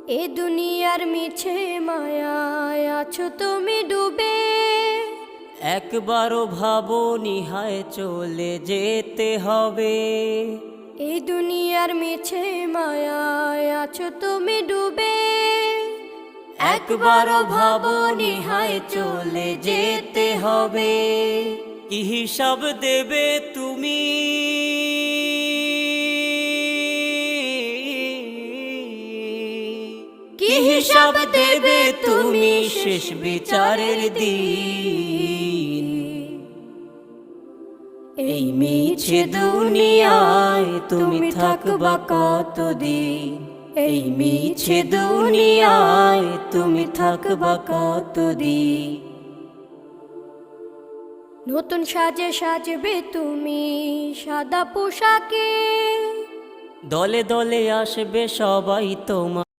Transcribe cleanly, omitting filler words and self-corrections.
এ দুনিয়ার মিছে মায়ায় আছো তুমি ডুবে। একবারও ভাবোনি হায় চলে যেতে হবে। এই দুনিয়ার মিছে মায়ায় আছো তুমি ডুবে। একবারও ভাবোনি হায় চলে যেতে হবে। কি হিসাব দেবে তুমি? কি হিসাব দেবে তুমি শেষ বিচারের দিন? এই মিছে দুনিয়ায় তুমি থাকবা কতদিন? এই মিছে দুনিয়ায় তুমি থাকবা কতদিন? নতুন সাজে সাজবে তুমি সাদা পোশাকে। দলে দলে আসবে সবাই তোমার